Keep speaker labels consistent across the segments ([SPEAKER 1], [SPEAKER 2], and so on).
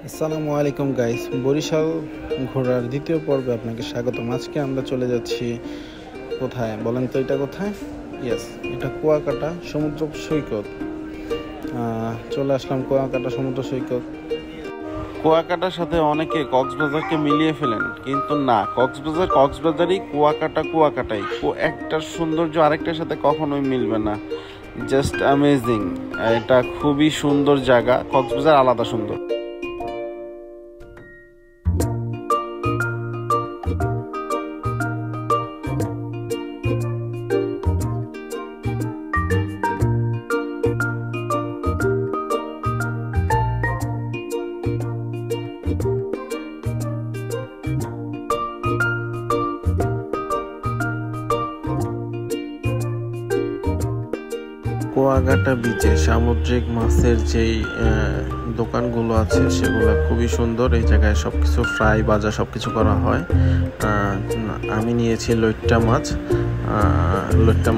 [SPEAKER 1] আসসালামু আলাইকুম গাইস, বরিশাল ঘোরার দ্বিতীয় পর্বে আপনাকে স্বাগতম। আজকে আমরা চলে যাচ্ছি কোথায় বলেন তো? এটা কোথায়? ইয়েস, এটা কুয়াকাটা সমুদ্র সৈকত। চলে আসলাম কুয়াকাটা সমুদ্র সৈকত। কুয়াকাটার সাথে অনেকে কক্সবাজারকে মিলিয়ে ফেলেন, কিন্তু না, কক্সবাজারই, কুয়াকাটা কুয়াকাটাই। একটার সৌন্দর্য আরেকটার সাথে কখনোই মিলবে না। Just amazing. এটা খুবই সুন্দর জায়গা, কক্সবাজার আলাদা সুন্দর। কুয়াকাটা বিচে সামুদ্রিক মাছের যেই দোকানগুলো আছে সেগুলো খুবই সুন্দর। এই জায়গায় সবকিছু ফ্রাই ভাজা সবকিছু করা হয়। আমি নিয়েছি লইট্টা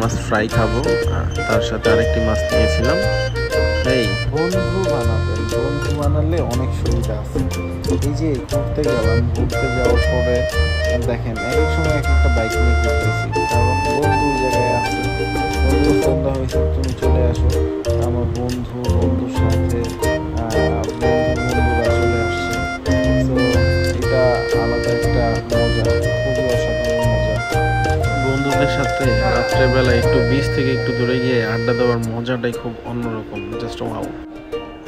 [SPEAKER 1] মাছ ফ্রাই খাবো। তার সাথে আরেকটি মাছ নিয়েছিলাম। এই বন্ধু বানালে অনেক সুবিধা আছে। এই যে ঘুরতে গেলাম, ঘুরতে যাওয়ার পরে দেখেন এক এক সময় এক একটা বাইক নিয়ে ঘুরতেছি, কারণ বন্ধু ওই জায়গায় আছে। বন্ধু সন্ধ্যা হয়েছে, তুমি চলে আসো। আমার বন্ধুর সাথে বন্ধুরা চলে আসছে। তো এটা আলাদা একটা মজা, খুবই অসাধারণ মজা। বন্ধুদের সাথে রাত্রেবেলা একটু বিচ থেকে একটু দূরে গিয়ে আড্ডা দেওয়ার মজাটাই খুব অন্যরকম। Just wow.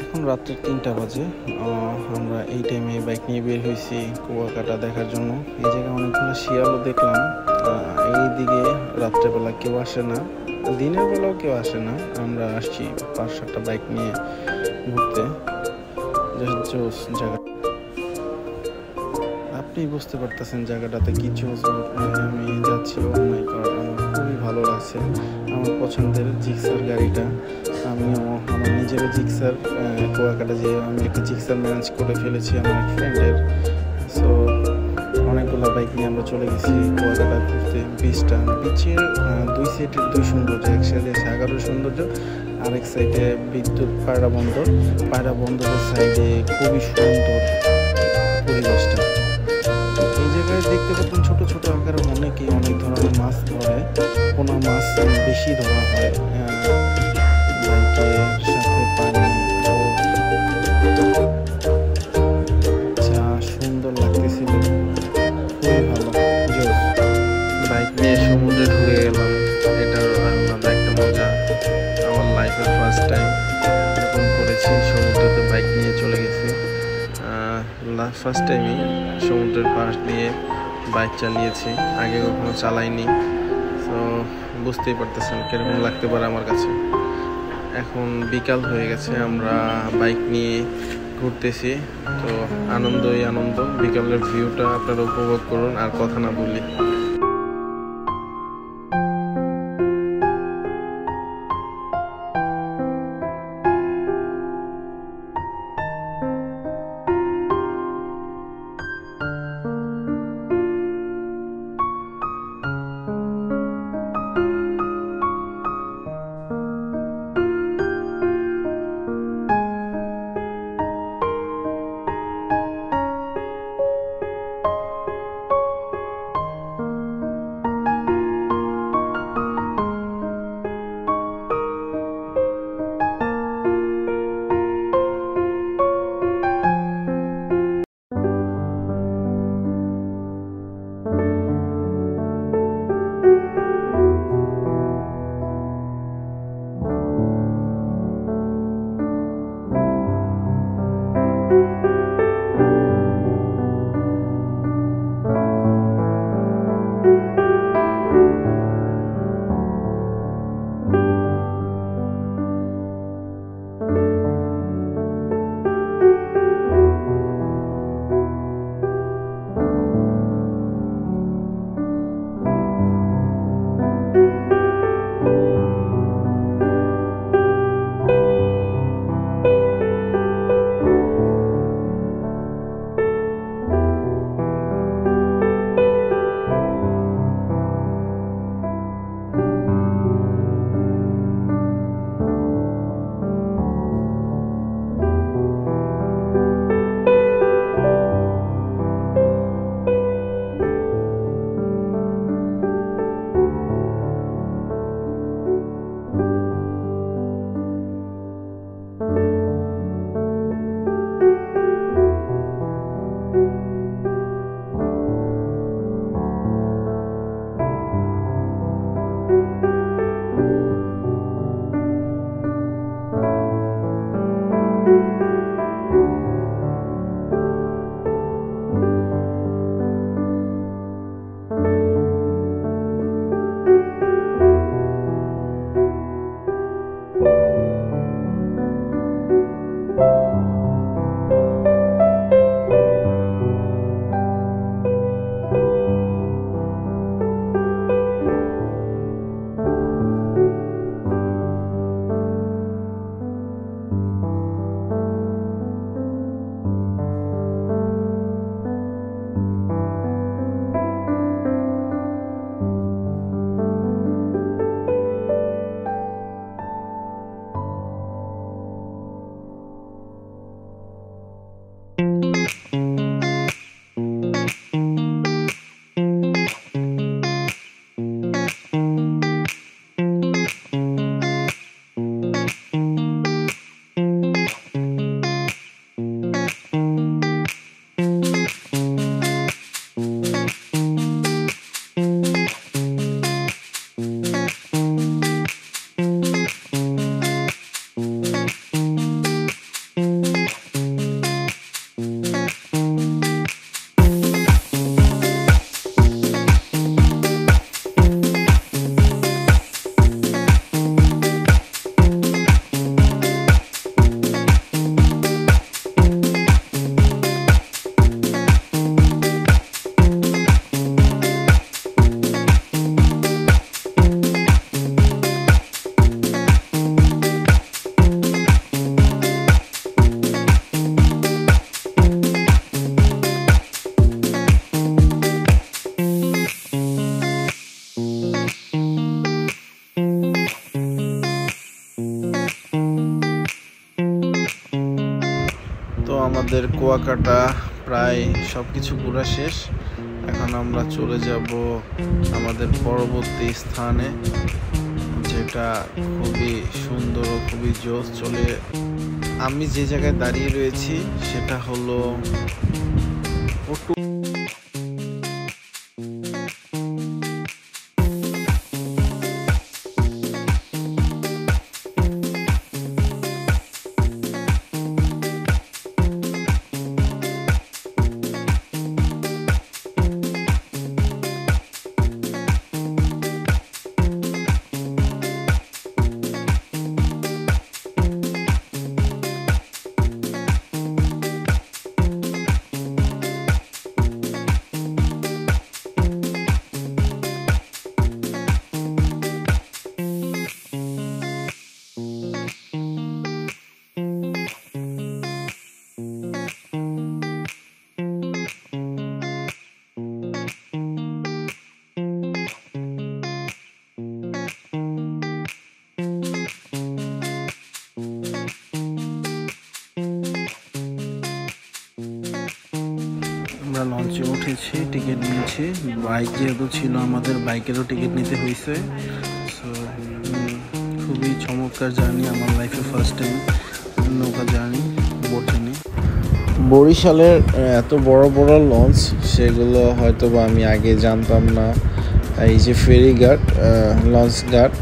[SPEAKER 1] এখন রাত্রে 3টা বাজে। আমরা এই টাইমে বাইক নিয়ে বের হয়েছি কুয়াকাটা দেখার জন্য। এই জায়গায় অনেকগুলো শিয়ালও দেখলাম। এইদিকে রাত্রেবেলা কেউ আসে না, দিনের বেলাও কেউ আসে না। আমরা আসছি 5-7টা বাইক নিয়ে ঘুরতে। জায়গা আপনি বুঝতে পারতেছেন জায়গাটাতে কি জোস। আমি যাচ্ছি, ও মাই গড, আমার খুবই ভালো লাগছে। আমার পছন্দের জিক্সার গাড়িটা। আমার নিজেরও জিক্সার, কুয়াকাটা যে আমি একটা জিক্সার ম্যানেজ করে ফেলেছি আমার এক ফ্রেন্ডের। সো অনেকগুলো বাইক নিয়ে আমরা চলে গেছি কুয়াকাটা ঘুরতে। বিচের দুই সাইডে দুই সৌন্দর্য। এক সাইডে সাগরের সৌন্দর্য, আরেক সাইডে বিদ্যুৎ পায়রা বন্দরের সাইডে খুবই সুন্দর পরিবেশটা। এই জায়গায় দেখতে পাচ্ছেন ছোট ছোট আকারে অনেক ধরনের মাছ ধরে। পোনা মাছ বেশি ধরা হয়। বাইকের সাথে পানি যা সুন্দর লাগতেছিল, খুবই ভালো। বাইক নিয়ে সমুদ্রে ঢুকে গেলাম, এটা আলাদা একটা মজা। আমার লাইফের ফার্স্ট টাইম এরকম করেছি, সমুদ্রতে বাইক নিয়ে চলে গেছি। ফার্স্ট টাইমই সমুদ্রের পাশ দিয়ে বাইক চালিয়েছি, আগে কখনো চালাইনি। তো বুঝতেই পারতেছেন কিরকম লাগতে পারে আমার কাছে। এখন বিকাল হয়ে গেছে, আমরা বাইক নিয়ে ঘুরতেছি। তো আনন্দই আনন্দ। বিকালের ভিউটা আপনারা উপভোগ করুন, আর কথা না বলি। আমাদের কুয়াকাটা প্রায় সব কিছু ঘোরা শেষ। এখন আমরা চলে যাব আমাদের পরবর্তী স্থানে, যেটা খুবই সুন্দর ও খুবই জোশ। আমি যে জায়গায় দাঁড়িয়ে রয়েছি সেটা হলো লঞ্চে উঠেছি, টিকিট নিয়েছি। বাইক যেহেতু ছিল আমাদের, বাইকেরও টিকিট নিতে হয়েছে। সো খুবই চমৎকার জার্নি, আমার লাইফে ফার্স্ট টাইম নৌকা জার্নি, বোট জার্নি। বরিশালের এত বড় বড় লঞ্চ, সেগুলো হয়তো বা আমি আগে জানতাম না। এই যে ফেরিঘাট, লঞ্চ ঘাট,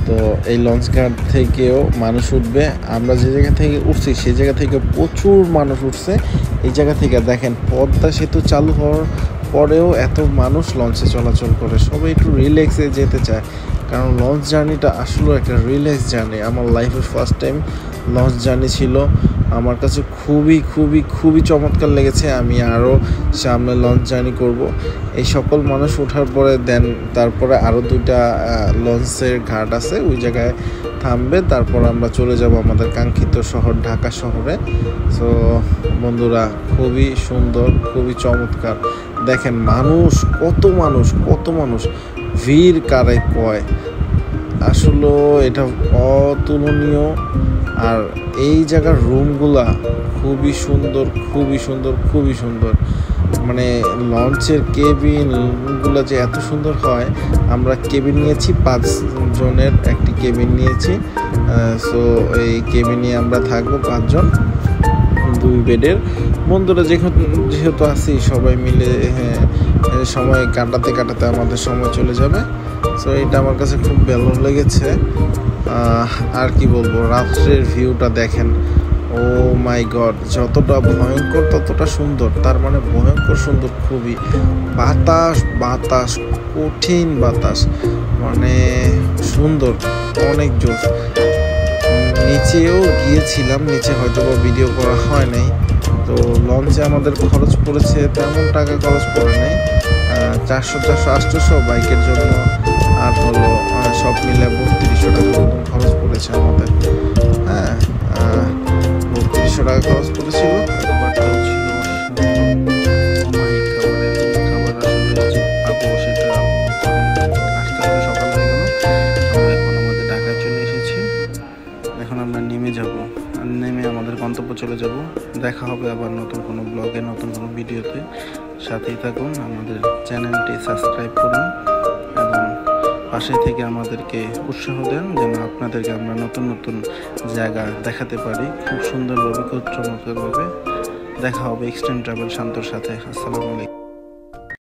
[SPEAKER 1] তো এই লঞ্চ ঘাট থেকেও মানুষ উঠবে। আমরা যে জায়গা থেকে উঠছি সেই জায়গা থেকে প্রচুর মানুষ উঠছে। এই জায়গা থেকে দেখেন, পদ্মা সেতু চালু হওয়ার পরেও এত মানুষ লঞ্চে চলাচল করে। সবাই একটু রিল্যাক্সে যেতে চায়, কারণ লঞ্চ জার্নিটা আসলে একটা রিল্যাক্স জার্নি। আমার লাইফের ফার্স্ট টাইম লঞ্চ জার্নি ছিল, আমার কাছে খুবই খুবই খুবই চমৎকার লেগেছে। আমি আরও সামনে লঞ্চ জার্নি করব। এই সকল মানুষ ওঠার পরে তারপরে আরও 2টা লঞ্চের ঘাট আছে, ওই জায়গায় থামবে। তারপর আমরা চলে যাব আমাদের কাঙ্ক্ষিত শহর ঢাকা শহরে। সো বন্ধুরা, খুবই সুন্দর, খুবই চমৎকার। দেখেন মানুষ, কত মানুষ, ভিড় কারে কয়, আসলে এটা অতুলনীয়। আর এই জায়গার রুমগুলা খুবই সুন্দর, মানে লঞ্চের কেবিনগুলো যে এত সুন্দর হয়। আমরা কেবিন নিয়েছি, 5 জনের একটি কেবিন নিয়েছি। সো এই কেবিনে আমরা থাকবো 5 জন, 2 বেডের। বন্ধুরা যেহেতু আছি, সবাই মিলে সময় কাটাতে আমাদের সময় চলে যাবে। সো এটা আমার কাছে খুব ভালো লেগেছে। আর কি বলবো, রাত্রের ভিউটা দেখেন, ও মাই গড, যতটা ভয়ঙ্কর ততটা সুন্দর। তার মানে ভয়ঙ্কর সুন্দর, খুবই বাতাস, কঠিন বাতাস, মানে সুন্দর, অনেক জোর। নিচেও গিয়েছিলাম, নিচে হয়তো ভিডিও করা হয় নাই। তো লঞ্চে আমাদের খরচ পড়েছে, তেমন টাকা খরচ পড়ে নাই, 400-800 বাইকের জন্য, আর হলো সব মিলে 3200 টাকা মতন খরচ পড়েছে আমাদের। হ্যাঁ, 3200 টাকা খরচ পড়েছিল। খাবারটাও ছিল সকাল হয়ে গেল। আমরা এখন আমাদের ঢাকায় চলে এসেছি। এখন আমরা নেমে যাব, নেমে আমাদের গন্তব্য চলে যাব। দেখা হবে আবার নতুন কোনো ব্লগে, নতুন কোনো ভিডিওতে। সাথেই থাকুন, আমাদের চ্যানেলটি সাবস্ক্রাইব করুন এবং পাশে থেকে আমাদেরকে উৎসাহ দেন, যেন আপনাদেরকে আমরা নতুন জায়গা দেখাতে পারি খুব সুন্দরভাবে, খুব চমৎকারভাবে। দেখা হবে এক্সট্রিম ট্রাভেল শান্তর সাথে। আসসালামু আলাইকুম।